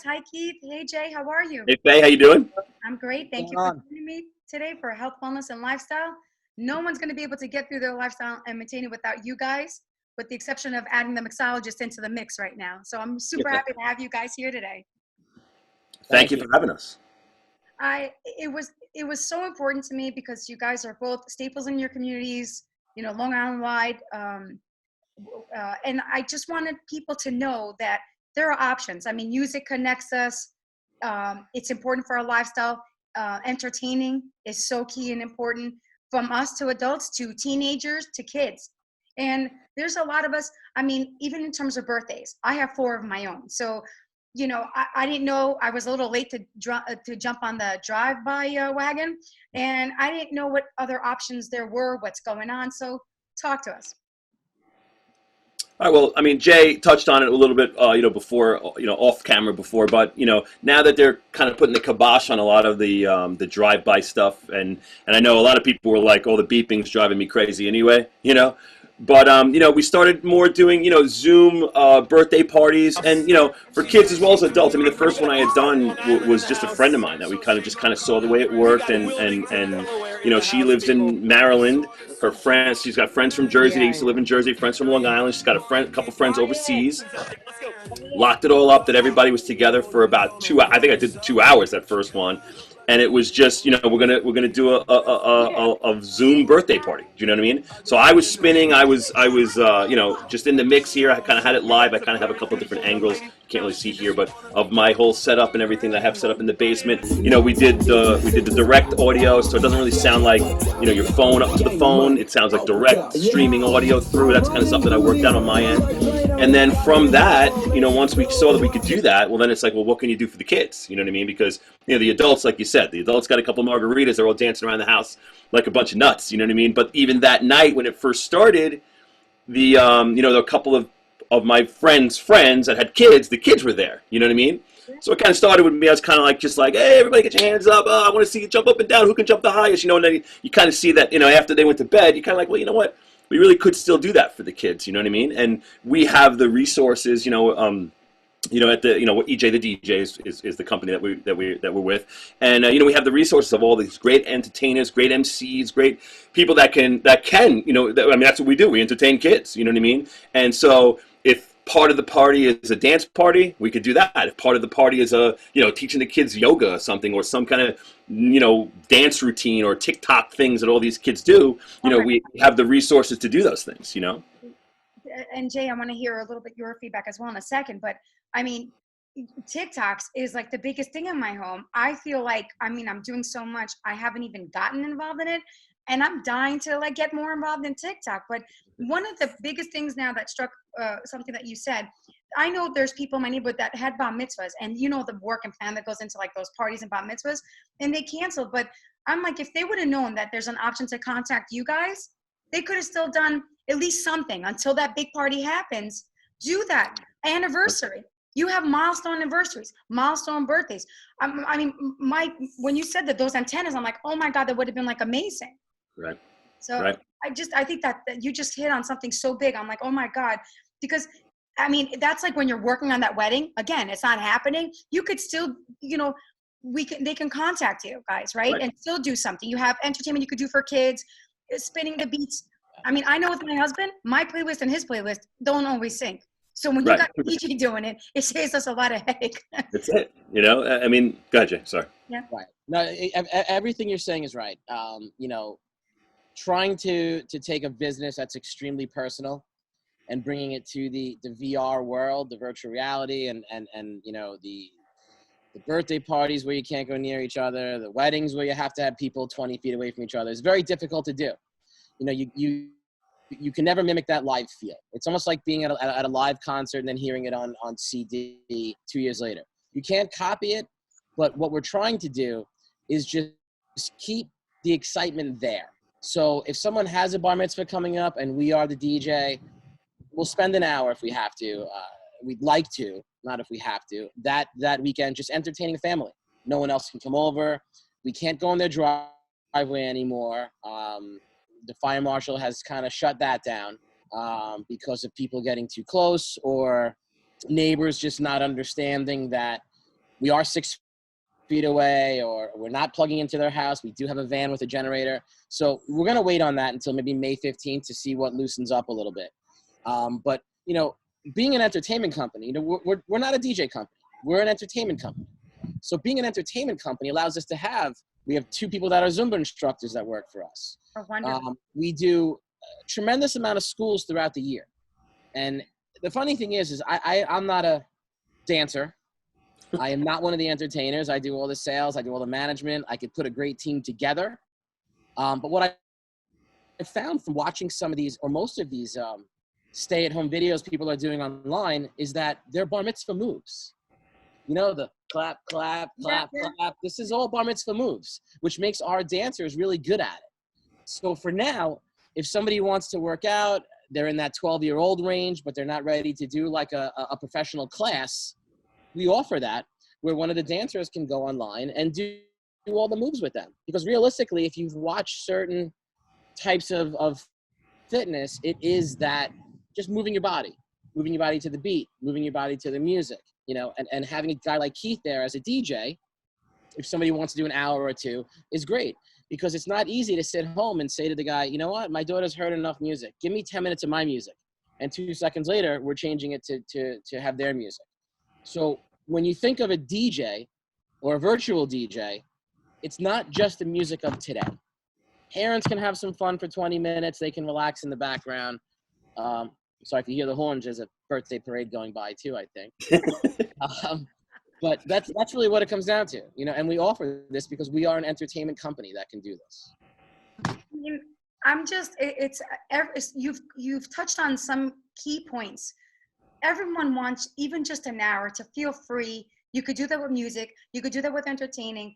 Hi, Keith. Hey, Jay. How are you? Hey Fay, how you doing? I'm great. Thank Going you for on? joining me today for health, wellness, and lifestyle. No one's going to be able to get through their lifestyle and maintain it without you guys, with the exception of adding the mixologist into the mix right now. So I'm super happy to have you guys here today. Thank you for having us. It was so important to me because you guys are both staples in your communities, Long Island wide. And I just wanted people to know that there are options. I mean, music connects us. It's important for our lifestyle. Entertaining is so key and important, from us to adults to teenagers to kids. And there's a lot of us, I mean, even in terms of birthdays, I have 4 of my own. So, I didn't know, I was a little late to jump on the drive-by wagon, and I didn't know what other options there were, what's going on. So talk to us. All right. Well, I mean, Jay touched on it a little bit, before, off camera before, but now that they're kind of putting the kibosh on a lot of the drive-by stuff, and I know a lot of people were like, "Oh, the beeping's driving me crazy," anyway, But we started more doing Zoom birthday parties, and for kids as well as adults. I mean, the first one I had done was just a friend of mine that we kind of saw the way it worked, and she lives in Maryland. Her friends, she's got friends from Jersey. They used to live in Jersey. Friends from Long Island. She's got a couple friends overseas. Locked it all up that everybody was together for about 2 hours. I think I did 2 hours that first one. And it was just, we're gonna do a Zoom birthday party. Do you know what I mean? So I was spinning. I was just in the mix here. I kind of had it live. I kind of have a couple of different angles. You can't really see here, but of my whole setup and everything that I have set up in the basement. We did the direct audio, so it doesn't really sound like your phone up to the phone. It sounds like direct streaming audio through. That's kind of something I worked out on my end. And then from that, once we saw that we could do that, well, then it's like, well, what can you do for the kids? You know what I mean? Because the adults, like you said, the adults got a couple margaritas. They're all dancing around the house like a bunch of nuts. You know what I mean? But even that night when it first started, a couple of my friends that had kids, the kids were there. You know what I mean? So it kind of started with me. I was kind of like, hey, everybody get your hands up. I want to see you jump up and down. Who can jump the highest? And then you kind of see that, after they went to bed, you kind of like, well, you know what? We really could still do that for the kids. You know what I mean? And we have the resources, at the EJ the DJ is the company that we're with, and we have the resources of all these great entertainers, great MCs, great people that can that's what we do. We entertain kids. You know what I mean? And so if part of the party is a dance party, we could do that. If part of the party is teaching the kids yoga or something, or some kind of dance routine or TikTok things that all these kids do, we have the resources to do those things. And Jay, I want to hear a little bit your feedback as well in a second, but I mean, TikToks is like the biggest thing in my home. I feel like, I'm doing so much. I haven't even gotten involved in it, and I'm dying to get more involved in TikTok. But one of the biggest things now that struck something that you said, I know there's people in my neighborhood that had bar mitzvahs, and the work and plan that goes into those parties and bar mitzvahs, and they canceled. But I'm like, if they would have known that there's an option to contact you guys, they could have still done at least something until that big party happens. Do that. Anniversary. You have milestone anniversaries, milestone birthdays. When you said that those antennas, I'm like, oh my God, that would have been amazing. Right. So right. I think that you just hit on something so big. I'm like, oh my God, because that's like when you're working on that wedding. Again, it's not happening. You could still, they can contact you guys, right? And still do something. You have entertainment you could do for kids, spinning the beats. I know with my husband, my playlist and his playlist don't always sync. So when you got a DJ doing it, it saves us a lot of headache. That's it. Go ahead, Jay. Sorry. Yeah. Right. No, everything you're saying is right. Trying to take a business that's extremely personal and bringing it to the VR world, the virtual reality, and the birthday parties where you can't go near each other, the weddings where you have to have people 20 feet away from each other. It's very difficult to do. You can never mimic that live feel. It's almost like being at a live concert and then hearing it on CD 2 years later. You can't copy it, but what we're trying to do is just keep the excitement there. So if someone has a bar mitzvah coming up and we are the DJ, we'll spend an hour if we have to. We'd like to, not if we have to. That weekend, just entertaining a family. No one else can come over. We can't go in their driveway anymore. The fire marshal has kind of shut that down because of people getting too close or neighbors just not understanding that we are 6 feet away, or we're not plugging into their house. We do have a van with a generator. So we're going to wait on that until maybe May 15th to see what loosens up a little bit. But, being an entertainment company, we're not a DJ company. We're an entertainment company. So being an entertainment company allows us to we have 2 people that are Zumba instructors that work for us. Oh, wonderful. We do a tremendous amount of schools throughout the year. And the funny thing is I'm not a dancer. I am not one of the entertainers. I do all the sales. I do all the management. I could put a great team together. But what I found from watching some of these, or most of these stay-at-home videos people are doing online, is that they're bar mitzvah moves. The clap, clap, clap, clap. This is all bar mitzvah moves, which makes our dancers really good at it. So for now, if somebody wants to work out, they're in that 12-year-old range, but they're not ready to do like a professional class, we offer that, where one of the dancers can go online and do all the moves with them. Because realistically, if you've watched certain types of fitness, it is that just moving your body to the beat, moving your body to the music, and having a guy like Keith there as a DJ, if somebody wants to do an hour or 2, is great. Because it's not easy to sit home and say to the guy, you know what, my daughter's heard enough music. Give me 10 minutes of my music. And 2 seconds later, we're changing it to have their music. So when you think of a DJ or a virtual DJ, it's not just the music of today. Parents can have some fun for 20 minutes. They can relax in the background. Sorry if you hear the horns. There's a birthday parade going by too, I think. But that's really what it comes down to, and we offer this because we are an entertainment company that can do this. You've touched on some key points. Everyone wants even just an hour to feel free. You could do that with music. You could do that with entertaining.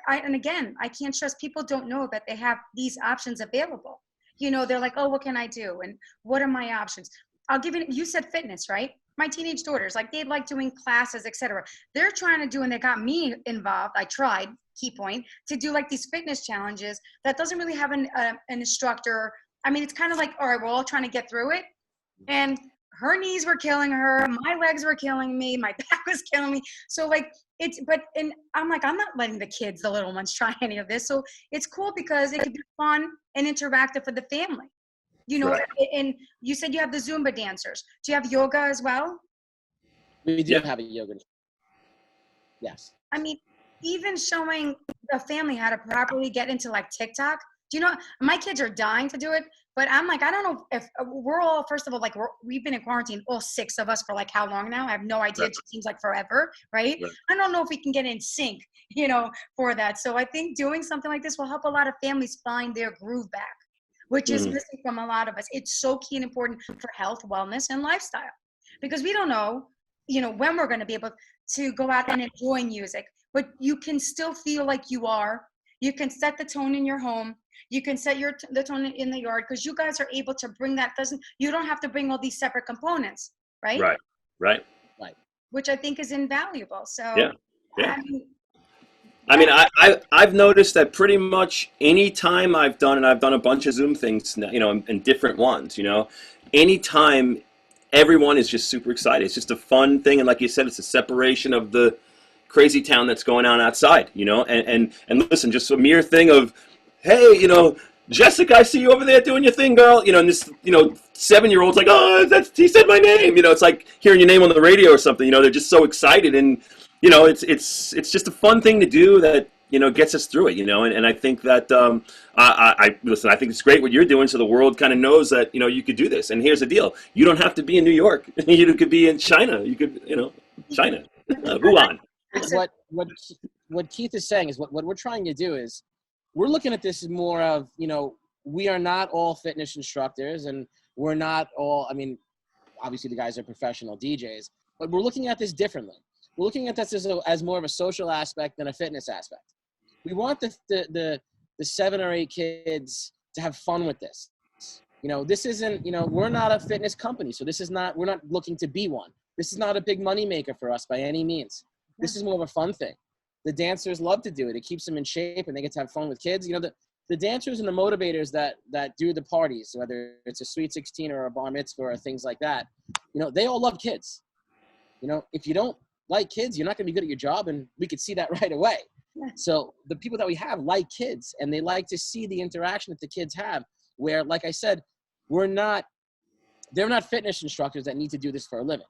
And again, I can't stress, people don't know that they have these options available. They're like, oh, what can I do? And what are my options? I'll give you said fitness, right? My teenage daughters, they like doing classes, etc. They're trying to do, and they got me involved. I tried, key point, to do these fitness challenges that doesn't really have an instructor. I mean, it's kind of like, all right, we're all trying to get through it. And her knees were killing her. My legs were killing me. My back was killing me. So and I'm like, I'm not letting the kids, the little ones, try any of this. So it's cool because it could be fun and interactive for the family. Right. And you said you have the Zumba dancers. Do you have yoga as well? We do have a yoga. Yes. I mean, even showing the family how to properly get into TikTok. Do you know, my kids are dying to do it, but I'm like, I don't know if we're all, first of all, we've been in quarantine, all 6 of us, for how long now? I have no idea. Right. It seems like forever, right? I don't know if we can get in sync, for that. So I think doing something like this will help a lot of families find their groove back, which is missing from a lot of us. It's so key and important for health, wellness, and lifestyle, because we don't know, when we're going to be able to go out and enjoy music, but you can still feel like you are. You can set the tone in your home. You can set the tone in the yard, because you guys are able to bring that. You don't have to bring all these separate components, right? Right. Which I think is invaluable. So yeah. I've noticed that pretty much any time I've done a bunch of Zoom things, and different ones, anytime, everyone is just super excited. It's just a fun thing. And like you said, it's a separation of the crazy town that's going on outside, and listen, just a mere thing of, hey, Jessica, I see you over there doing your thing, girl. And this, 7-year-old's like, oh, he said my name. It's like hearing your name on the radio or something. They're just so excited, and it's just a fun thing to do that gets us through it. And I think that listen, I think it's great what you're doing, so the world kind of knows that you could do this. And here's the deal: you don't have to be in New York. You could be in China. You could China, Wuhan. What Keith is saying is what we're trying to do is, we're looking at this as more of, we are not all fitness instructors, and we're not all, obviously the guys are professional DJs, but we're looking at this differently. We're looking at this as more of a social aspect than a fitness aspect. We want the 7 or 8 kids to have fun with this. This isn't, we're not a fitness company, so we're not looking to be one. This is not a big money maker for us by any means. This is more of a fun thing. The dancers love to do it. It keeps them in shape, and they get to have fun with kids. The dancers and the motivators that do the parties, whether it's a Sweet 16 or a bar mitzvah or things like that, they all love kids. If you don't like kids, you're not going to be good at your job, and we could see that right away. So the people that we have like kids, and they like to see the interaction that the kids have, where, like I said, they're not fitness instructors that need to do this for a living.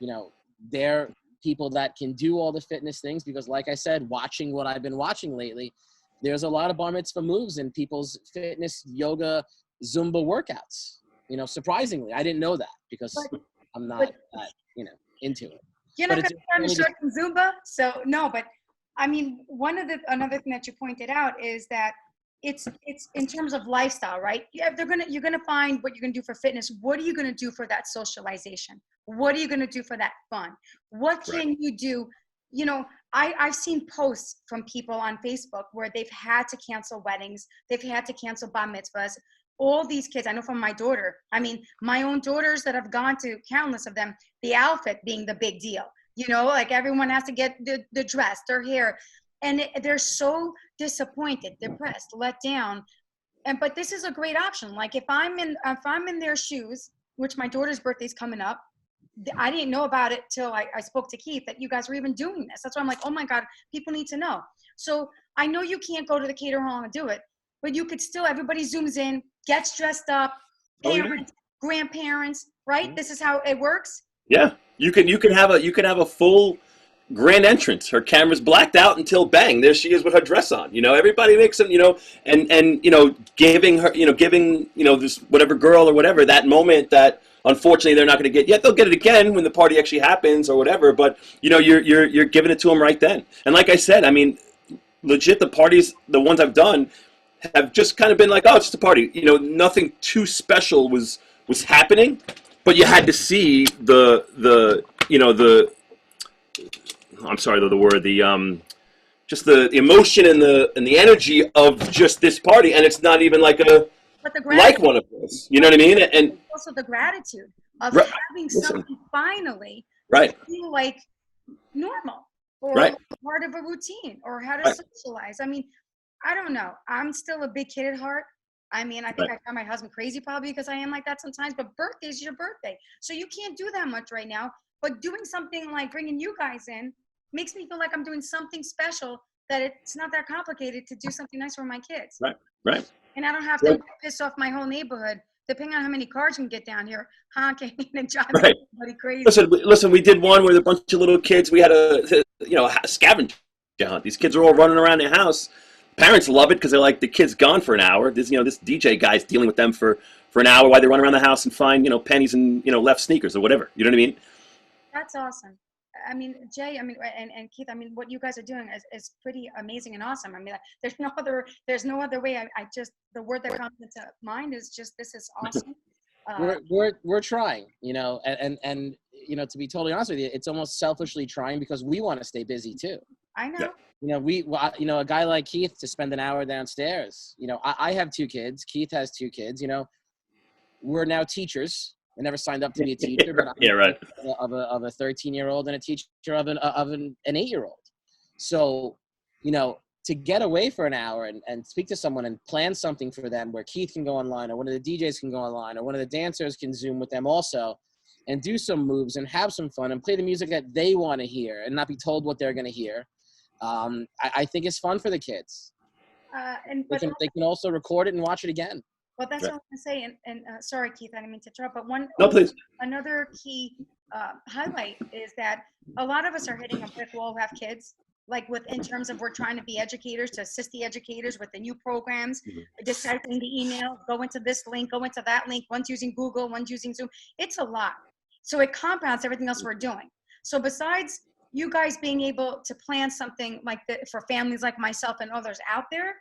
You know, they're people that can do all the fitness things because, like I said, watching what I've been watching lately, there's a lot of bar mitzvah moves in people's fitness, yoga, Zumba workouts. You know, surprisingly, I didn't know that because I'm not that, into it. You're not going to start instructing Zumba? So, no, but I mean, another thing that you pointed out is that it's in terms of lifestyle, right? Yeah, you're gonna find what you're gonna do for fitness. What are you gonna do for that socialization? What are you gonna do for that fun? What can you do? You know, I've seen posts from people on Facebook where they've had to cancel weddings, they've had to cancel bar mitzvahs. All these kids, I know from my daughter. I mean, my own daughters that have gone to, countless of them, the outfit being the big deal. You know, like everyone has to get the dress, their hair. And they're so disappointed, depressed, let down. But this is a great option. Like if I'm in their shoes, which my daughter's birthday's coming up, I didn't know about it till I spoke to Keith that you guys were even doing this. That's why I'm like, oh my God, people need to know. So I know you can't go to the catering hall and do it, but you could still, everybody zooms in, gets dressed up, parents, grandparents, right? Mm-hmm. This is how it works. Yeah, you can have a full grand entrance. Her camera's blacked out until bang, there she is with her dress on. You know, everybody makes them, and giving her, this whatever girl or whatever that moment that unfortunately they're not going to get yet. They'll get it again when the party actually happens or whatever. But you're giving it to them right then. And like I said, I mean, legit, the parties, the ones I've done, have just kind of been like, oh, it's just a party. You know, nothing too special was happening, but you had to see I'm sorry, the word, just the emotion and the energy of just this party, and it's not even like like one of those. You know what I mean? And also the gratitude of having something finally feel like normal or part of a routine or how to socialize. I mean, I don't know. I'm still a big kid at heart. I mean, I think I find my husband crazy probably because I am like that sometimes, but birthday's your birthday. So you can't do that much right now. But doing something like bringing you guys in makes me feel like I'm doing something special, that it's not that complicated to do something nice for my kids. Right. And I don't have to piss off my whole neighborhood, depending on how many cars can get down here, honking and driving everybody crazy. Listen, we did one with a bunch of little kids. We had a scavenger hunt. These kids are all running around their house. Parents love it because they're like, the kid's gone for an hour. This DJ guy's dealing with them for an hour while they run around the house and find, pennies and, left sneakers or whatever. You know what I mean? That's awesome. I mean, Jay, and Keith, I mean, what you guys are doing is pretty amazing and awesome. I mean, there's no other way. I just, the word that comes into mind is just, this is awesome. We're trying, and to be totally honest with you, it's almost selfishly trying because we want to stay busy too. I know. Yeah. A guy like Keith to spend an hour downstairs, I have 2 kids. Keith has 2 kids, we're now teachers. I never signed up to be a teacher, but I'm of a 13-year-old and a teacher of an 8-year-old. So, to get away for an hour and speak to someone and plan something for them where Keith can go online or one of the DJs can go online or one of the dancers can Zoom with them also and do some moves and have some fun and play the music that they want to hear and not be told what they're going to hear. I think it's fun for the kids. They can also record it and watch it again. Well, that's what I was going to say. And sorry, Keith, I didn't mean to interrupt. But another key highlight is that a lot of us are hitting a brick wall who have kids, like in terms of we're trying to be educators, to assist the educators with the new programs, just typing the email, go into this link, go into that link. One's using Google, one's using Zoom. It's a lot. So it compounds everything else we're doing. So besides you guys being able to plan something like that for families like myself and others out there,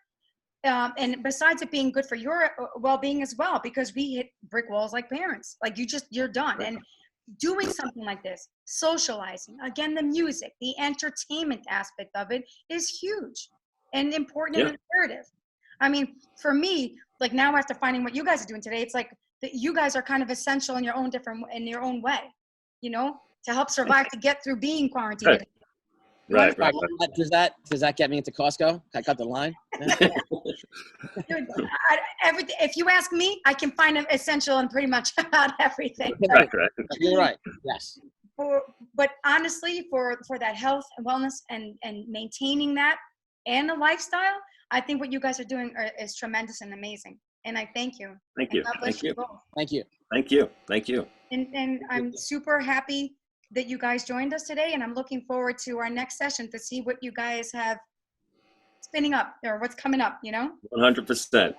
and besides it being good for your well-being as well, because we hit brick walls like parents, like you're done. And doing something like this, socializing, again, the music, the entertainment aspect of it is huge and important and imperative. I mean, for me, like now after finding what you guys are doing today, it's like that you guys are kind of essential in your own way, to help survive, to get through being quarantined. Right. Does that get me into Costco? I cut the line. Dude, if you ask me, I can find an essential in pretty much about everything. Right. You're right. Yes. but honestly, for that health and wellness and maintaining that and the lifestyle, I think what you guys are doing is tremendous and amazing. And I thank you. Thank And you. God bless Thank you you. both. Thank you. Thank you. Thank you. And I'm super happy that you guys joined us today. And I'm looking forward to our next session to see what you guys have spinning up or what's coming up, you know? 100%.